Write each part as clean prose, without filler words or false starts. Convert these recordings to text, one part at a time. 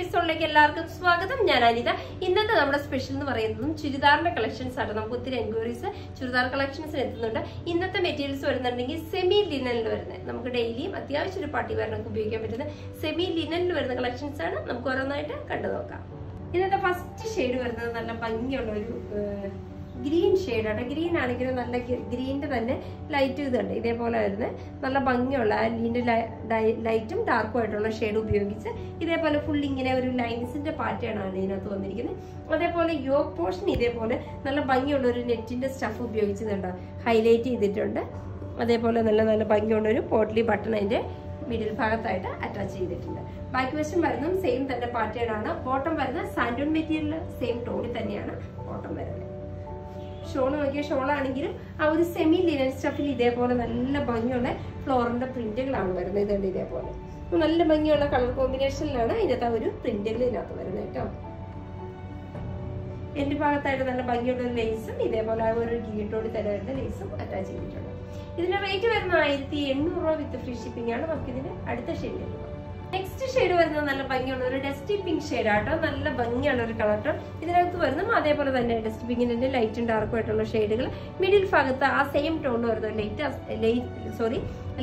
എപ്പിസോഡിലേക്ക് എല്ലാവർക്കും സ്വാഗതം. ഞാൻ അനിത. ഇന്നത്തെ നമ്മുടെ സ്പെഷ്യൽ എന്ന് പറയുന്നതും ചുരിദാറിന്റെ കളക്ഷൻസ് ആണ്. നമുക്ക് ഒത്തിരി എൻക്വയറീസ് ചുരിദാർ കളക്ഷൻസിന് എത്തുന്നുണ്ട്. ഇന്നത്തെ മെറ്റീരിയൽസ് വരുന്നുണ്ടെങ്കിൽ സെമി ലിനനിൽ വരുന്നത്, നമുക്ക് ഡെയിലിയും അത്യാവശ്യം ഒരു പാർട്ടി വെയറിനൊക്കെ ഉപയോഗിക്കാൻ പറ്റുന്ന സെമി ലിനനിൽ വരുന്ന കളക്ഷൻസ് ആണ്. നമുക്ക് ഓരോന്നായിട്ട് കണ്ടു നോക്കാം. ഇന്നത്തെ ഫസ്റ്റ് ഷെയ്ഡ് വരുന്നത് നല്ല ഭംഗിയുള്ള ഒരു ഗ്രീൻ ഷെയ്ഡാണ്. ഗ്രീൻ ആണെങ്കിലും നല്ല ഗ്രീനിന്റെ തന്നെ ലൈറ്റ് ഇതുണ്ട്, ഇതേപോലെ വരുന്നത് നല്ല ഭംഗിയുള്ള ഗ്രീൻ്റെ ലൈറ്റും ഡാർക്കും ആയിട്ടുള്ള ഷെയ്ഡ് ഉപയോഗിച്ച് ഇതേപോലെ ഫുൾ ഇങ്ങനെ ഒരു ലൈൻസിന്റെ പാറ്റേൺ ആണ് ഇതിനകത്ത് വന്നിരിക്കുന്നത്. അതേപോലെ യോക്ക് പോർഷൻ ഇതേപോലെ നല്ല ഭംഗിയുള്ള ഒരു നെറ്റിന്റെ സ്റ്റഫ് ഉപയോഗിച്ചിട്ടുണ്ട്, ഹൈലൈറ്റ് ചെയ്തിട്ടുണ്ട്. അതേപോലെ നല്ല നല്ല ഭംഗിയുള്ള ഒരു പോട്ട്ലി ബട്ടൺ അതിന്റെ മിഡിൽ ഭാഗത്തായിട്ട് അറ്റാച്ച് ചെയ്തിട്ടുണ്ട്. ബാക്ക് വശം വരുന്നതും സെയിം തന്നെ പാറ്റേൺ ആണ്. ബോട്ടം വരുന്ന സാൻഡൂൺ മെറ്റീരിയൽ സെയിം ടോണിൽ തന്നെയാണ് ബോട്ടം വരുന്നത്. ഷോൾ നോക്കിയ ഷോളാണെങ്കിലും ആ ഒരു സെമി ലിനൻ സ്റ്റഫിൽ ഇതേപോലെ നല്ല ഭംഗിയുള്ള ഫ്ലോറിന്റെ പ്രിന്റുകളാണ് വരുന്നത്. ഇതുണ്ട്, ഇതേപോലെ നല്ല ഭംഗിയുള്ള കളർ കോമ്പിനേഷനിലാണ് ഇതിനകത്ത് ആ ഒരു പ്രിന്റുകൾ ഇതിനകത്ത് വരുന്നത് കേട്ടോ. എന്റെ ഭാഗത്തായിട്ട് നല്ല ഭംഗിയുള്ള ഒരു ലേസും ഇതേപോലെ ആ ഒരു ഗീട്ടോടി തന്നെ വരുന്ന ലേസും അറ്റാച്ച് ചെയ്തിട്ടുണ്ട്. ഇതിന്റെ റേറ്റ് വരുന്ന 1800 രൂപ വിത്ത് ഫ്രീ ഷിപ്പിംഗ് ആണ്. നമുക്ക് ഇതിന് അടുത്ത ഷെയ്ഡ്. നെക്സ്റ്റ് ഷെയ്ഡ് വരുന്നത് നല്ല ഭംഗിയുള്ള ഒരു ഡസ്റ്റി പിങ്ക് ഷെയ്ഡ് ആട്ടോ. നല്ല ഭംഗിയുള്ള ഒരു കളർ ടോൺ ഇതിനകത്ത് വരുന്നതും അതേപോലെ തന്നെ ഡസ്റ്റി പിങ്കിന്റെ ലൈറ്റും ഡാർക്കും ആയിട്ടുള്ള ഷെയ്ഡുകൾ മിഡിൽ ഭാഗത്ത് ആ സെയിം ടോണിൽ വരുന്ന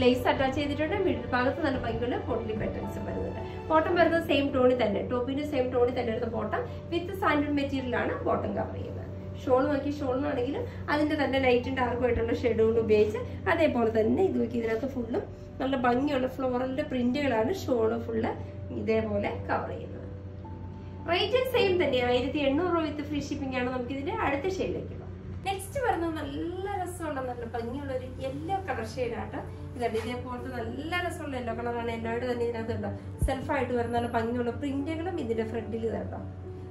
ലേസ് അറ്റാച്ച് ചെയ്തിട്ടുണ്ട്. മിഡിൽ ഭാഗത്ത് നല്ല ഭംഗിയുള്ള പോട്ട്ലി പാറ്റേൺസ് വരുന്നുണ്ട്. ബോട്ടം വരുന്നത് സെയിം ടോണിൽ തന്നെ, ടോപ്പിന്റെ സെയിം ടോണിൽ തന്നെ വരുന്ന ബോട്ടം വിത്ത് സാൻഡൂൺ മെറ്റീരിയലാണ് ബോട്ടം കവർ ചെയ്യുന്നത്. ഷോൾ നോക്കി ഷോളിനാണെങ്കിലും അതിന്റെ തന്നെ ലൈറ്റും ഡാർക്കും ആയിട്ടുള്ള ഷെയ്ഡുകൾ ഉപയോഗിച്ച് അതേപോലെ തന്നെ ഇത് നോക്കി ഇതിനകത്ത് ഫുള്ളും നല്ല ഭംഗിയുള്ള ഫ്ലോറലിന്റെ പ്രിന്റുകളാണ് ഷോള് ഫുള്ള് ഇതേപോലെ കവർ ചെയ്യുന്നത്. റേറ്റ് സെയിം തന്നെ 1800 രൂപ വിത്ത് ഫ്രീ ഷിപ്പിംഗ് ആണ്. നമുക്ക് ഇതിന്റെ അടുത്ത ഷെയ്ഡിലേക്ക് പോകാം. നെക്സ്റ്റ് വരുന്നത് നല്ല രസമുള്ള നല്ല ഭംഗിയുള്ള ഒരു യെല്ലോ കളർ ഷെയ്ഡാട്ടോ. ഇതുണ്ട്, ഇതേപോലത്തെ നല്ല രസമുള്ള യെല്ലോ കളറാണ്. എന്നോട് തന്നെ ഇതിനകത്തുണ്ടോ സെൽഫായിട്ട് വരുന്ന നല്ല ഭംഗിയുള്ള പ്രിന്റുകളും ഇതിന്റെ ഫ്രണ്ടിൽ ഇതാട്ടോ.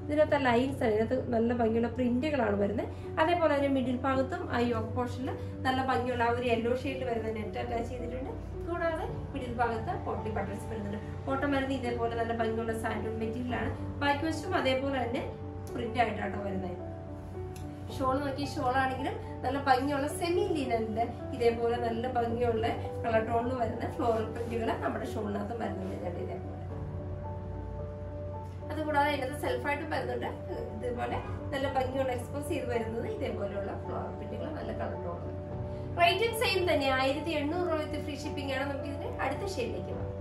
ഇതിനകത്ത് ലൈൻസ് ആണ്, ഇതിനകത്ത് നല്ല ഭംഗിയുള്ള പ്രിന്റുകളാണ് വരുന്നത്. അതേപോലെ തന്നെ മിഡിൽ ഭാഗത്തും ആ യോക്ക് പോർഷനിൽ നല്ല ഭംഗിയുള്ള ആ ഒരു യെല്ലോ ഷെയ്ഡിൽ വരുന്ന നെറ്റ് അറ്റാച്ച് ചെയ്തിട്ടുണ്ട്. കൂടാതെ മിഡിൽ ഭാഗത്ത് പോട്ട്ലി ബട്ടൺസ് വരുന്നുണ്ട്. ബോട്ടം വരുന്നത് ഇതേപോലെ നല്ല ഭംഗിയുള്ള സാൻഡൂൺ മെറ്റീരിയലാണ്. ബാക്ക് വശവും അതേപോലെ തന്നെ പ്രിന്റ് ആയിട്ടാണ് വരുന്നത്. ഷോൾ നോക്കി ഷോളാണെങ്കിലും നല്ല ഭംഗിയുള്ള സെമി ലിനന്റെ ഇതേപോലെ നല്ല ഭംഗിയുള്ള കളർ ടോണിൽ വരുന്ന ഫ്ലോറൽ പ്രിന്റുകൾ നമ്മുടെ ഷോളിനകത്തും വരുന്നുണ്ട്. ഇതേപോലെ അതുകൂടാതെ അതിനകത്ത് സെൽഫായിട്ട് വരുന്നുണ്ട്. ഇതേപോലെ നല്ല ഭംഗിയുള്ള എക്സ്പോസ് ചെയ്ത് വരുന്നത് ഇതേപോലെയുള്ള ഫ്ലോറൽ പ്രിന്റുകൾ നല്ല കളർ ടോണിൽ. റേറ്റ് സെയിം തന്നെ 1800 രൂപ വിത്ത് ഫ്രീ ഷിപ്പിംഗ് ആണ്. നമുക്ക് ഇതിന്റെ അടുത്ത ഷെയ്ഡിലേക്ക് പോകാം.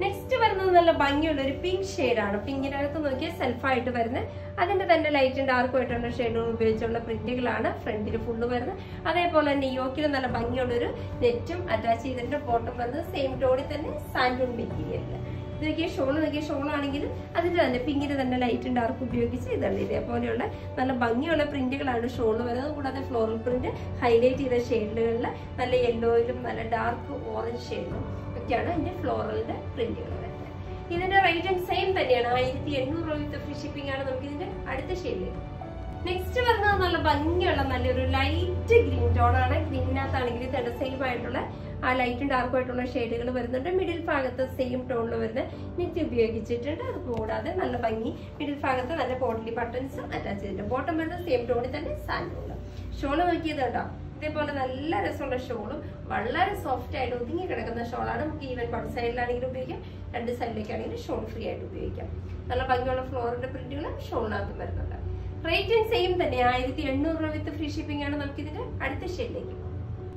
നെക്സ്റ്റ് വരുന്നത് നല്ല ഭംഗിയുള്ള ഒരു പിങ്ക് ഷെയ്ഡാണ്. പിങ്കിനകത്ത് നോക്കിയാൽ സെൽഫായിട്ട് വരുന്നത് അതിന്റെ തന്നെ ലൈറ്റും ഡാർക്കും ആയിട്ടുള്ള ഷെയ്ഡുകൾ ഉപയോഗിച്ചുള്ള പ്രിന്റുകളാണ് ഫ്രണ്ടിൽ ഫുള്ള് വരുന്നത്. അതേപോലെ തന്നെ യോക്കിൽ നല്ല ഭംഗിയുള്ള ഒരു നെറ്റും അറ്റാച്ച് ചെയ്തിട്ട് ബോട്ടം വരുന്നത് സെയിം ടോണിൽ തന്നെ സാൻഡൂൺ മെറ്റീരിയലിൽ. ഇതൊക്കെ ഷോൾ നോക്കിയ ഷോളാണെങ്കിലും അതിന്റെ തന്നെ പിങ്കിന്റെ തന്നെ ലൈറ്റും ഡാർക്ക് ഉപയോഗിച്ച് ഇതാണ് ഇതേപോലെയുള്ള നല്ല ഭംഗിയുള്ള പ്രിന്റുകളാണ് ഷോൾ വരുന്നത്. കൂടാതെ ഫ്ലോറൽ പ്രിന്റ് ഹൈലൈറ്റ് ചെയ്ത ഷെയ്ഡുകളിൽ നല്ല യെല്ലോയിലും നല്ല ഡാർക്ക് ഓറഞ്ച് ഷെയ്ഡിലും ഒക്കെയാണ് ഇതിന്റെ ഫ്ലോറലിന്റെ പ്രിന്റുകൾ വരുന്നത്. ഇതിന്റെ റേറ്റും സെയിം തന്നെയാണ്, 1800 രൂപ വിത്ത് ഫ്രീ ഷിപ്പിംഗ് ആണ്. നമുക്ക് ഇതിന്റെ അടുത്ത ഷെയ്ഡിലേക്ക്. നെക്സ്റ്റ് വരുന്നത് നല്ല ഭംഗിയുള്ള നല്ലൊരു ലൈറ്റ് ഗ്രീൻ ടോൺ ആണ്. ഗ്രീനിനകത്താണെങ്കിൽ ഇതിന്റെ സെയിം ആയിട്ടുള്ള ആ ലൈറ്റും ഡാർക്കും ആയിട്ടുള്ള ഷെയ്ഡുകൾ വരുന്നുണ്ട്. മിഡിൽ ഭാഗത്ത് സെയിം ടോണിൽ വരുന്ന നെറ്റ് ഉപയോഗിച്ചിട്ടുണ്ട്. അത് കൂടാതെ നല്ല ഭംഗി മിഡിൽ ഭാഗത്ത് നല്ല പോട്ട്ലി ബട്ടൺസും അറ്റാച്ച് ചെയ്തിട്ടുണ്ട്. ബോട്ടം വരുന്നത് സെയിം ടോണിൽ തന്നെ സാൻഡൂൺ. ഷോള് നോക്കിയത് കേട്ടോ, ഇതേപോലെ നല്ല രസമുള്ള ഷോളും വളരെ സോഫ്റ്റ് ആയിട്ട് ഒതുങ്ങി കിടക്കുന്ന ഷോളാണ്. നമുക്ക് ഈവൻ വൺ സൈഡിലാണെങ്കിലും ഉപയോഗിക്കാം, രണ്ട് സൈഡിലേക്കാണെങ്കിലും ഷോൾ ഫ്രീ ആയിട്ട് ഉപയോഗിക്കാം. നല്ല ഭംഗിയുള്ള ഫ്ലോറിന്റെ പ്രിന്റുകൾ ഷോളിനകത്ത് വരുന്നുണ്ട്. റേറ്റും സെയിം തന്നെ 1800 രൂപ വിത്ത് ഫ്രീ ഷിപ്പിംഗ് ആണ്. നമുക്ക് ഇതിന്റെ അടുത്ത ഷെയ്ഡിലേക്ക്.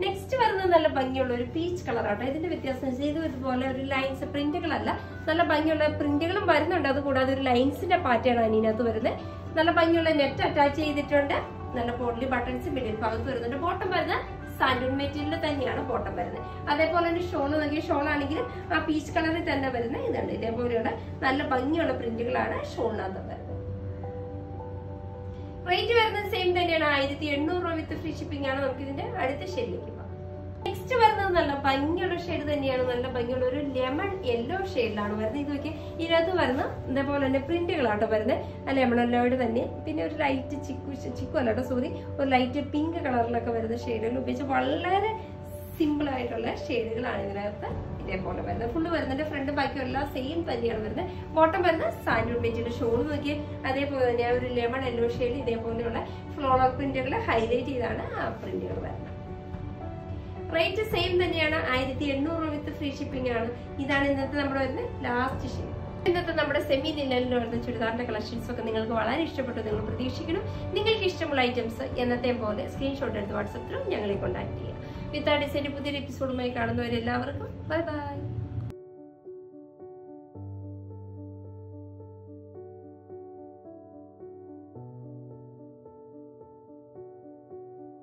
നെക്സ്റ്റ് വരുന്നത് നല്ല ഭംഗിയുള്ള ഒരു പീച്ച് കളറാട്ടോ. ഇതിന്റെ വ്യത്യാസം ഇത് ഇതുപോലെ ഒരു ലൈൻസ് പ്രിന്റുകളല്ല, നല്ല ഭംഗിയുള്ള പ്രിന്റുകളും വരുന്നുണ്ട്. അതുകൂടാതെ ഒരു ലൈൻസിന്റെ പാറ്റേൺ ആണ് ഇതിനകത്ത് വരുന്നത്. നല്ല ഭംഗിയുള്ള നെറ്റ് അറ്റാച്ച് ചെയ്തിട്ടുണ്ട്. നല്ല പോട്ട്ലി ബട്ടൺസ് മിഡിൽ ഭാഗത്ത് വരുന്നുണ്ട്. ബോട്ടം വരുന്ന സാൻഡൂൺ മെറ്റീരിയൽ തന്നെയാണ് ബോട്ടം വരുന്നത്. അതേപോലെ തന്നെ ഷോൾ നോക്കിയ ഷോളാണെങ്കിലും ആ പീച്ച് കളറിൽ തന്നെ വരുന്നത് ഇതുണ്ട്. ഇതേപോലെയുള്ള നല്ല ഭംഗിയുള്ള പ്രിന്റുകളാണ് ഷോളിനകത്ത് വരുന്നത്. റേറ്റ് വരുന്നത് സെയിം തന്നെയാണ്, 1800 രൂപ വിത്ത് ഫ്രീ ഷിപ്പിംഗ് ആണ്. നമുക്ക് ഇതിന്റെ അടുത്ത ഷെയ്ഡിലേക്ക് പോകാം. നെക്സ്റ്റ് വരുന്നത് നല്ല ഭംഗിയുള്ള ഷെയ്ഡ് തന്നെയാണ്. നല്ല ഭംഗിയുള്ള ഒരു ലെമൺ യെല്ലോ ഷെയ്ഡിലാണ് വരുന്നത്. ഇതൊക്കെ ഇതിനകത്ത് വരുന്ന ഇതേപോലെ തന്നെ പ്രിന്റുകളാട്ടോ വരുന്നത്. ആ ലെമൺ യെല്ലോയുടെ തന്നെ പിന്നെ ഒരു ലൈറ്റ് ചിക്കു അല്ലാട്ടോ ഒരു ലൈറ്റ് പിങ്ക് കളറിലൊക്കെ വരുന്ന ഷെയ്ഡുകൾ ഉപയോഗിച്ച് വളരെ സിമ്പിൾ ആയിട്ടുള്ള ഷെയ്ഡുകളാണ് ഇതിനകത്ത് ഇതേപോലെ വരുന്നത്. ഫുള്ള് വരുന്നുണ്ട്. ഫ്രണ്ട് ബാക്കും എല്ലാം സെയിം തന്നെയാണ് വരുന്നത്. ബോട്ടം വരുന്ന സാൻഡൂൺ മെറ്റീരിയൽ. ഷോൾ നോക്കി അതേപോലെ തന്നെ ഒരു ലെമൺ യെല്ലോ ഷെയ്ഡ് ഇതേപോലെയുള്ള ഫ്ലോറൽ പ്രിന്റുകൾ ഹൈലൈറ്റ് ചെയ്താണ് ആ പ്രിന്റുകൾ വരുന്നത്. റേറ്റ് സെയിം തന്നെയാണ്, 1800 രൂപ വിത്ത് ഫ്രീ ഷിപ്പിംഗ് ആണ്. ഇതാണ് ഇന്നത്തെ നമ്മുടെ വരുന്ന ലാസ്റ്റ് ഷെയ്ഡ്. ഇന്നത്തെ നമ്മുടെ സെമി ലിനനിൽ വരുന്ന ചുരിദാറിന്റെ കളക്ഷൻസ് ഒക്കെ നിങ്ങൾക്ക് വളരെ ഇഷ്ടപ്പെട്ടു നിങ്ങൾ പ്രതീക്ഷിക്കണം. നിങ്ങൾക്ക് ഇഷ്ടമുള്ള ഐറ്റംസ് എന്നത്തെ പോലെ സ്ക്രീൻഷോട്ട് എടുത്ത് വാട്സപ്പിലും ഞങ്ങളെ കോൺടാക്ട് ചെയ്യുക. വിത്ത് ആ ഡിസൈൻ്റെ പുതിയൊരു എപ്പിസോഡുമായി കാണുന്നവരെല്ലാവർക്കും ബൈ ബൈ.